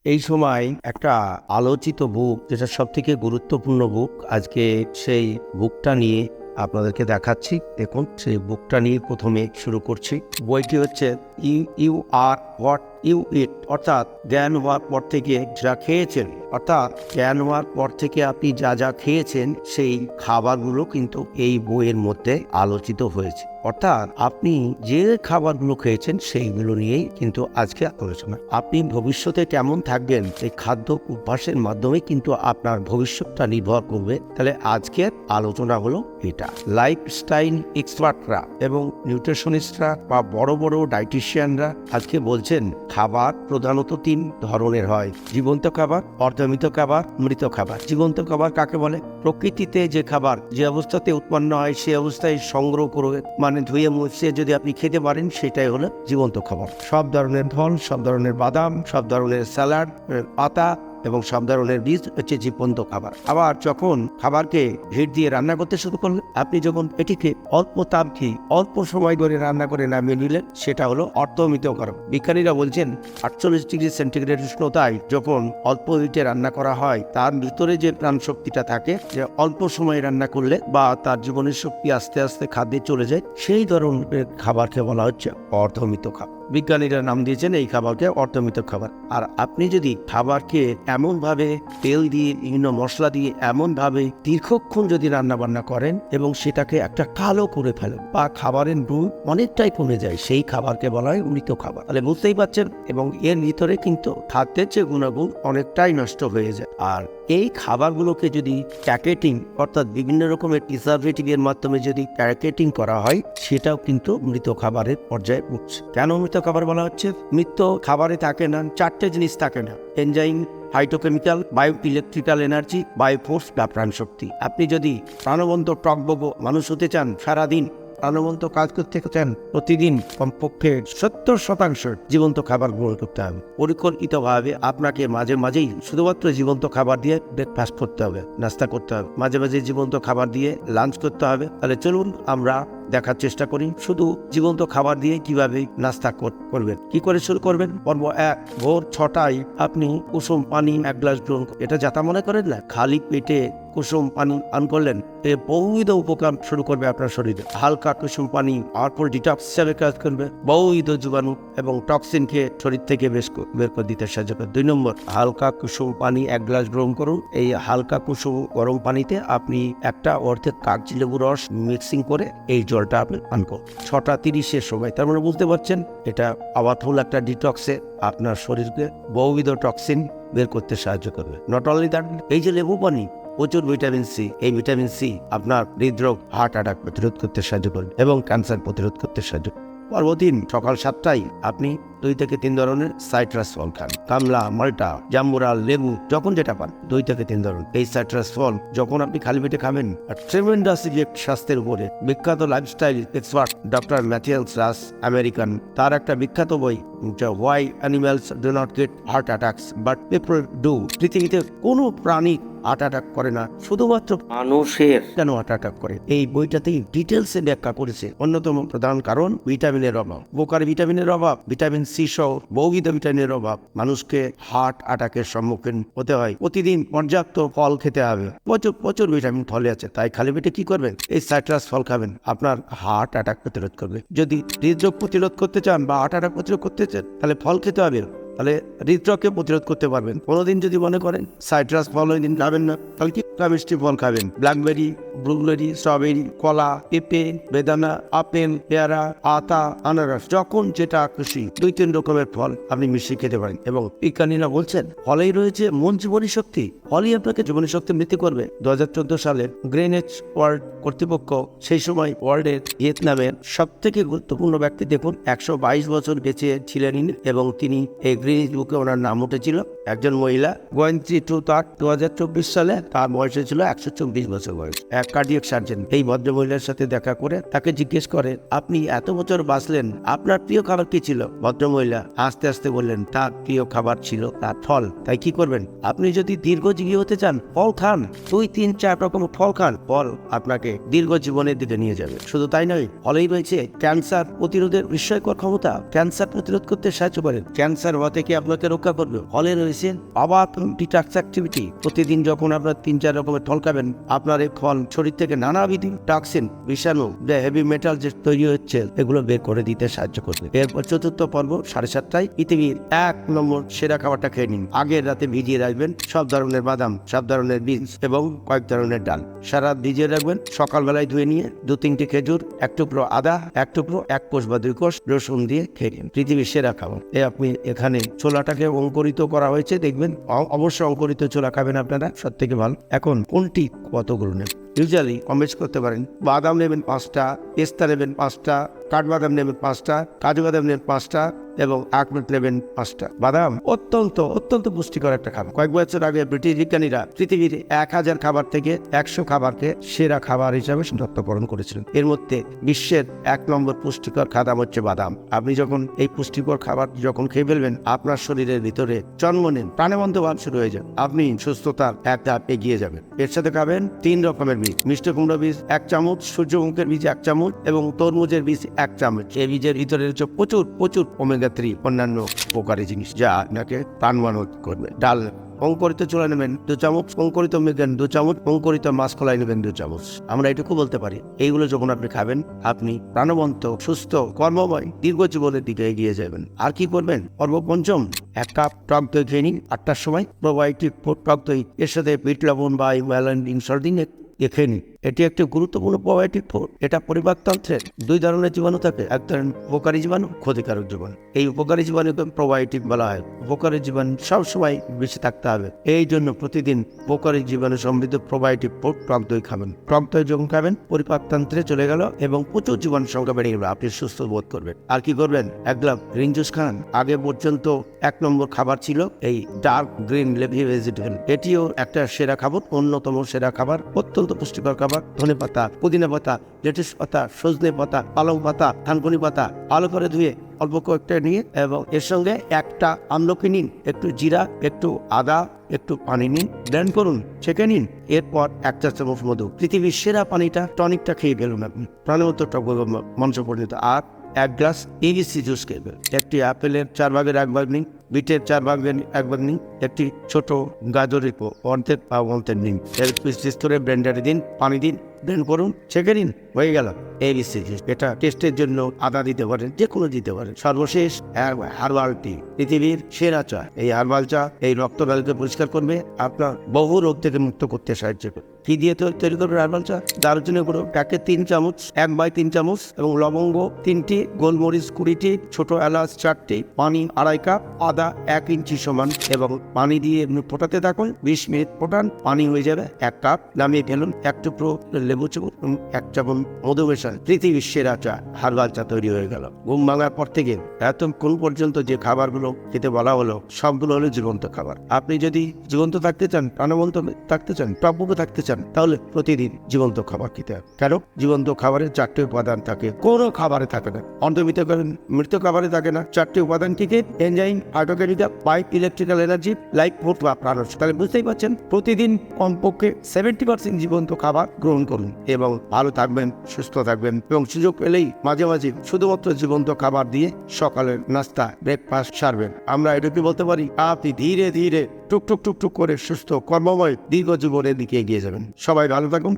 এই সময় একটা আলোচিত বুক, যেটা সবথেকে গুরুত্বপূর্ণ বুক, আজকে সেই বুকটা নিয়ে আপনাদেরকে দেখাচ্ছি। দেখুন, সেই বুকটা নিয়ে প্রথমে শুরু করছি। বইটি হচ্ছে ইউ আর হোয়াট ইউ ইট, অর্থাৎ জ্ঞান হওয়ার পর থেকে যা খেয়েছেন, অর্থাৎ জ্ঞান হওয়ার পর থেকে আপনি যা যা খেয়েছেন সেই খাবারগুলো কিন্তু এই বইয়ের মধ্যে আলোচিত হয়েছে। অর্থাৎ আপনি যে খাবারগুলো খেয়েছেন সেইগুলো নিয়েই কিন্তু আজকে আলোচনা। আপনি ভবিষ্যতে কেমন থাকবেন এই খাদ্য অভ্যাসের মাধ্যমে কিন্তু আপনার ভবিষ্যৎটা নির্ভর করবে। তাহলে আজকের আলোচনা হলো এটা। লাইফস্টাইল এক্সপার্টরা এবং নিউট্রিশনিস্টরা বা বড় বড় ডায়েটিশিয়ানরা আজকে বলছেন খাবার প্রধানত 3 ধরনের হয়: জীবন্ত খাবার, অর্ধমৃত খাবার, মৃত খাবার। জীবন্ত খাবার কাকে বলে? প্রকৃতিতে যে খাবার যে অবস্থাতে উৎপন্ন হয় সে অবস্থায় সংগ্রহ করে, মানে ধুয়ে মুছে যদি আপনি খেতে পারেন, সেটাই হলো জীবন্ত খাবার। সব ধরনের ফল, সব ধরনের বাদাম, সব ধরনের স্যালাড, পাতা এবং সব ধরনের বীজ হচ্ছে জীবন্ত খাবার। আবার যখন খাবারকে হিট দিয়ে রান্না করতে শুরু করলেন, আপনি যখন এটিকে অল্প তাপে অল্প সময় ধরে রান্না করে নামিয়ে নিলেন, সেটা হলো অর্ধমৃত খাবার। বিজ্ঞানীরা বলছেন 48 ডিগ্রি সেন্টিগ্রেড উষ্ণতায় যখন অল্প হিটে রান্না করা হয়, তার ভিতরে যে প্রাণ শক্তিটা থাকে, যে অল্প সময় রান্না করলে বা তার জীবনের শক্তি আস্তে আস্তে খাদ্যে চলে যায়, সেই ধরনের খাবারকে বলা হচ্ছে অর্ধমৃত খাবার। বিজ্ঞানীরা নাম দিয়েছেন এই খাবারকে অর্ধমৃত খাবার। আর আপনি যদি খাবারকে এমনভাবে তেল দিয়ে, বিভিন্ন মশলা দিয়ে এমনভাবে দীর্ঘক্ষণ যদি রান্না বান্না করেন এবং সেটাকে একটা কালো করে ফেলেন বা খাবারের গুণ অনেকটাই কমে যায়, সেই খাবারকে বলা হয় মৃত খাবার। তাহলে বুঝতেই পারছেন, এবং এর ভিতরে কিন্তু খাদ্যের যে গুণাগুণ অনেকটাই নষ্ট হয়ে যায়। আর এই খাবারগুলোকে যদি প্যাকেটিং, অর্থাৎ বিভিন্ন রকমের প্রিজারভেটিভ এর মাধ্যমে যদি প্যাকেটিং করা হয়, সেটাও কিন্তু মৃত খাবারের পর্যায়ে উঠছে। কেন মৃত খাবার বলা হচ্ছে? মৃত খাবারে থাকে না 4টে জিনিস থাকে না: enzyme, phytochemical, bio electrical energy, bioforce বা প্রাণশক্তি। আপনি যদি প্রাণবন্ত টকবগ মানুষ হতে চান, সারাদিন প্রাণবন্ত কাজ করতে চান, প্রতিদিন কমপক্ষে 70% জীবন্ত খাবার গ্রহণ করতে হবে। পরিকল্পিতভাবে আপনাকে মাঝে মাঝেই শুধুমাত্র জীবন্ত খাবার দিয়ে ব্রেকফাস্ট করতে হবে, নাস্তা করতে হবে, মাঝে মাঝে জীবন্ত খাবার দিয়ে লাঞ্চ করতে হবে। তাহলে চলুন আমরা দেখার চেষ্টা করি শুধু জীবন্ত খাবার দিয়ে কিভাবে নাস্তা করবেন। কি করে শুরু করবেন? পর্ব 1, ভোর 6টায় আপনি কুসুম পানি 1 গ্লাস গ্রহণ। এটা যাতা মনে করেন না, খালি পেটে কুসুম পানি পান করলেন, এ বহুবিধ উপকার শুরু করবে আপনার শরীরে। হালকা কুসুম পানি পাওয়ারফুল ডিটক্স হিসাবে কাজ করবে, বহুবিধ জীবাণু এবং টক্সিনকে শরীর থেকে বের করে দিতে সাহায্য করে। 2 নম্বর, হালকা কুসুম পানি 1 গ্লাস গ্রহণ করুন। এই হালকা কুসুম গরম পানিতে আপনি একটা অর্ধেক কাগজি লেবু রস মিক্সিং করে এই জলটা আপনি পান করুন 6:30-এর সময়। তার মানে বুঝতে পারছেন, এটা পাওয়ারফুল একটা ডিটক্সে আপনার শরীরকে বহুবিধ টক্সিন বের করতে সাহায্য করবে। নট অনলি দ্যাট, এই যে লেবু পানি প্রচুর ভিটামিন সি, এই ভিটামিন সি আপনার হৃদরোগ, হার্ট অ্যাটাক প্রতিরোধ করতে সাহায্য করবে এবং ক্যান্সার প্রতিরোধ করতে সাহায্য করবে। পর্ব 3, সকাল 7টায় আপনি 2 থেকে 3 ধরনের সাইট্রাস ফল খান। কামলা, মাল্টা, জাম্বুরা, লেবু, যখন যেটা পান 2 থেকে 3 ধরনের এই সাইট্রাস ফল যখন আপনি খালি পেটে খাবেন, ট্রেমেন্ডাস ইফেক্ট স্বাস্থ্যের উপরে। বিখ্যাত লাইফস্টাইল এক্সপার্ট ডক্টর ম্যাথিয়াস রাস, আমেরিকান, তার একটা বিখ্যাত বই why animals do not get heart attacks but people do. পৃথিবীতে কোনো প্রাণী হার্ট অ্যাটাক করে না, শুধুমাত্র মানুষের কেন হার্ট অ্যাটাক করে, এই বইটাতেই ডিটেলসে ব্যাখ্যা করেছে। অন্যতম প্রধান কারণ ভিটামিনের অভাব। বোকার ভিটামিনের অভাব, ভিটামিন সি সহ বহুবিধ ভিটামিনের অভাব মানুষকে হার্ট অ্যাটাকের সম্মুখীন হতে হয়। প্রতিদিন পর্যাপ্ত ফল খেতে হবে, প্রচুর ভিটামিন ফলে আছে। তাই খালি পেটে কি করবেন? এই সাইট্রাস ফল খাবেন, আপনার হার্ট অ্যাটাক প্রতিরোধ করবে। যদি হৃদরোগ প্রতিরোধ করতে চান বা হার্ট অ্যাটাক প্রতিরোধ করতে চান, তাহলে ফল খেতে হবে, তাহলে হৃদরোগকে প্রতিরোধ করতে পারবেন। কোনোদিন যদি মনে করেন সাইট্রাস ফল ওই দিন খাবেন না, তাহলে কি মিষ্টি ফল খাবেন। ব্ল্যাকবেরি, ব্লুবেরি, স্ট্রবেরি, কলা, পেঁপে, বেদানা, আপেল, পেয়ারা, আতা, আনারস, যখন যেটা খুশি 2-3 রকমের ফল আপনি মিশিয়ে খেতে পারেন। এবং বিজ্ঞানীরা বলছেন ফলেই রয়েছে মূল জীবনী শক্তি। ফলই আপনাকে জীবনী শক্তি বৃদ্ধি করবে। 2014 সালে গ্রিনিচ ওয়ার্ল্ড কর্তৃপক্ষ, সেই সময় ওয়ার্ল্ডের ভিয়েতনামের সব থেকে গুরুত্বপূর্ণ ব্যক্তি, দেখুন 122 বছর বেঁচে ছিলেন এবং তিনি এই গ্রিনিচ বুকে ওনার নাম উঠেছিল। একজন মহিলা, গোয়েন্ত্রী টু তার 2024 সালে তার বয়স ছিল 124 বছর বয়স। এক কার্ডিয়াক সার্জন এই ভদ্রমহিলার সাথে দেখা করে তাকে জিজ্ঞেস করে, আপনি এত বছর বাঁচলেন, আপনার প্রিয় খাবার কি ছিল? ভদ্রমহিলা আস্তে আস্তে বললেন, তার প্রিয় খাবার ছিল তার ফল। তাই কি করবেন? আপনি যদি দীর্ঘজীবী হতে চান, ফল খান, 2-3-4 রকম ফল খান। ফল আপনাকে দীর্ঘ জীবনের দিকে নিয়ে যাবে। শুধু তাই নয়, ফলেই রয়েছে ক্যান্সার প্রতিরোধের বিস্ময়কর ক্ষমতা। ক্যান্সার প্রতিরোধ করতে সাহায্য করে। ক্যান্সার হওয়া থেকে থেকে আপনাকে রক্ষা করবে। ফলে রয়েছে আবার ডিটক্স অ্যাক্টিভিটি। প্রতিদিন যখন আপনার 3-4 রকমের ফল খাবেন, আপনার এই ফল শরীর থেকে নানাবিধ টক্সিন, বিষাণু, হেভি মেটাল যে তৈরি হচ্ছে, এগুলো বের করে দিতে সাহায্য করবে। এরপর চতুর্থ পর্ব 7:30টায় পৃথিবীর 1 নম্বর সেরা খাবারটা খেয়ে নিন। আগের রাতে ভিজিয়ে রাখবেন সব ধরনের বাদাম, সব ধরনের বীজ এবং কয়েক ধরনের ডাল। সারা রাত ভিজিয়ে রাখবেন, সকালবেলায় ধুয়ে নিয়ে 2-3টি খেজুর, 1 টুকরো আদা, 1 টুকরো 1 কোষ বা 2 কোষ রসুন দিয়ে খেয়ে নিন। পৃথিবীর সেরা খাবার। আপনি এখানে ছোলাটাকে অঙ্কুরিত করা হয়েছে, দেখবেন অবশ্যই অঙ্কুরিত ছোলা খাবেন আপনারা, সব থেকে ভালো। এখন কোনটি কতগুলো নেবেন ইউজুয়ালি কম বেশ করতে পারেন। বাদাম নেবেন 5টা, পেস্তা নেবেন 5টা, কাঠবাদাম নেবেন 5টা, কাজু বাদাম নেবেন 5টা এবং আখরোট নেবেন 5টা। বাদাম অত্যন্ত অত্যন্ত পুষ্টিকর একটা খাবার। কয়েক বছর আগে ব্রিটিশ বিজ্ঞানীরা পৃথিবীর 1000 খাবার থেকে 100 খাবারকে সেরা খাবার হিসাবে শনাক্তকরণ করেছিলেন। এর মধ্যে বিশ্বের 1 নম্বর পুষ্টিকর খাদ্য হচ্ছে বাদাম। আপনি যখন এই পুষ্টিকর খাবার যখন খেয়ে ফেলবেন, আপনার শরীরের ভিতরে জন্ম নেন প্রাণবন্ত ভাব শুরু হয়ে যাবে, আপনি সুস্থতার এক ধাপ এগিয়ে যাবেন। এর সাথে খাবেন 3 রকমের বীজ। মিষ্টি কুমড়ো বীজ 1 চামচ, সূর্যমুখের বীজ 1 চামচ এবং তরমুজের বীজ 1 চামচ। এই বীজের ভিতরে রয়েছে প্রচুর প্রচুর ওমেগা 3 অন্যান্য উপকারী জিনিস, যা আপনাকে প্রাণবান করবে। ডাল অঙ্কুরিত ছোলা নেবেন 2 চামচ, অঙ্কুরিত মেঘান 2 চামচ, অঙ্কুরিত মাসকলাই নেবেন 2 চামচ। আমরা এটুকু বলতে পারি, এইগুলো যখন আপনি খাবেন, আপনি প্রাণবন্ত, সুস্থ, কর্মময়, দীর্ঘ জীবনের দিকে এগিয়ে যাবেন। আর কি করবেন? পর্ব পঞ্চম, 1 কাপ টক দই খেয়ে নিন 8টার সময়। প্রোবায়োটিক টক দই, এর সাথে বিট লবণ বা হিমালয়ান সল্ট দিন খেয়ে নিন। এটি একটি গুরুত্বপূর্ণ প্রোবায়োটিক ফুড। এটা পরিপাকতন্ত্রের 2 ধরনের জীবাণু থাকে, এক ধরনের উপকারী জীবাণু, ক্ষতিকারক জীবাণু। এই উপকারী জীবাণুকে প্রোবায়োটিক বলা হয়। উপকারী জীবাণু সবসময় বেঁচে থাকতে হবে, এই জন্য প্রতিদিন উপকারী জীবাণু সমৃদ্ধ প্রোবায়োটিক ফুড টক দই খাবেন। টক দই যখন খাবেন, পরিপাকতন্ত্রে চলে গেল এবং প্রচুর জীবাণুর সংখ্যা বেড়ে গেল, আপনি সুস্থ বোধ করবেন। আর কি করবেন? 1 গ্লাস গ্রিন জুস খান। আগে পর্যন্ত 1 নম্বর খাবার ছিল এই ডার্ক গ্রিন লিফি ভেজিটেবল। এটিও একটা সেরা খাবার, অন্যতম সেরা খাবার, অত্যন্ত পুষ্টিকর খাবার। ধনে পাতা, পুদিনা পাতা, লেটুস পাতা, সজনে পাতা, পালং পাতা, থানকুনি পাতা ভালো করে ধুয়ে অল্প কয়েকটা নিয়ে এবং এর সঙ্গে 1টা আমলকি নিন, একটু জিরা, একটু আদা, একটু পানি নিন, ব্লেন্ড করুন, ছেঁকে নিন। এরপর 1 চা চামচ মধু। পৃথিবীর সেরা পানিটা, টনিকটা খেয়ে ফেলুন আপনি, প্রাণবন্ত টক মাংস পরিণত। আর 1 গ্লাস এবিসি জুস খেবেন। একটি আপেলের 4 ভাগের 1 ভাগ নিন, বিটের 4 ভাগের 1 ভাগ নিন, একটি ছোট গাজরের অর্ধেক বা অর্ধেক নিন। এর পিস করে ব্লেন্ডারে দিন, পানি দিন, ব্লেন্ড করুন, ছেঁকে নিন, হয়ে গেল এবিসি জুস। এটা টেস্টের জন্য আদা দিতে পারেন, যে কোনো দিতে পারেন। সর্বশেষ হার্বাল টি, পৃথিবীর সেরা চা। এই হার্বাল চা এই রক্তনালীকে পরিষ্কার করবে, আপনার বহু রোগ থেকে মুক্ত করতে সাহায্য করবে। কি দিয়ে তৈরি করবে হার্বাল চা? দারুচিনি গুঁড়ো 3 চামচ, 1/3 চামচ এবং লবঙ্গ 3টি, গোলমরিচ 20টি, ছোট এলাচ 4টি, পানি 2.5 কাপ, আদা 1 ইঞ্চি সমান এবং পানি দিয়ে এমনি ফোটাতে থাকুন। 20 মিনিট ফোটান, পানি হয়ে যাবে 1 কাপ, নামিয়ে ফেলুন। 1 টুকরো লেবু চামচ, 1 চামচ মধু মেশান। পৃথিবীর সেরা চা, হার্বাল চা তৈরি হয়ে গেল। ঘুম ভাঙার পর থেকে এতক্ষণ পর্যন্ত যে খাবারগুলো খেতে বলা হলো, সবগুলো হলো জীবন্ত খাবার। আপনি যদি জীবন্ত থাকতে চান, প্রাণবন্ত থাকতে চান, টকবকে থাকতে চান, তাহলে প্রতিদিন জীবন্ত খাবার খেতে হবে। কারণ জীবন্ত খাবারের 4টে উপাদান থাকে, কোনো খাবারে থাকে না। মৃত খাবারে থাকে না। 4টে উপাদান থেকে enzyme, phytochemical, pipe, electrical energy, life food বা প্রাণরস। তাহলে বুঝতেই পারছেন, প্রতিদিন কমপক্ষে 70% জীবন্ত খাবার গ্রহণ করুন এবং ভালো থাকবেন, সুস্থ থাকবেন এবং সুযোগ পেলেই মাঝে মাঝে শুধুমাত্র জীবন্ত খাবার দিয়ে সকালের নাস্তা, ব্রেকফাস্ট সারবেন। আমরা এটুকু বলতে পারি, আপনি ধীরে ধীরে টুকটুক টুকটুক করে সুস্থ, কর্মময়, দীর্ঘ জীবনের দিকে এগিয়ে যাবেন। সবাই ভালো থাকুন।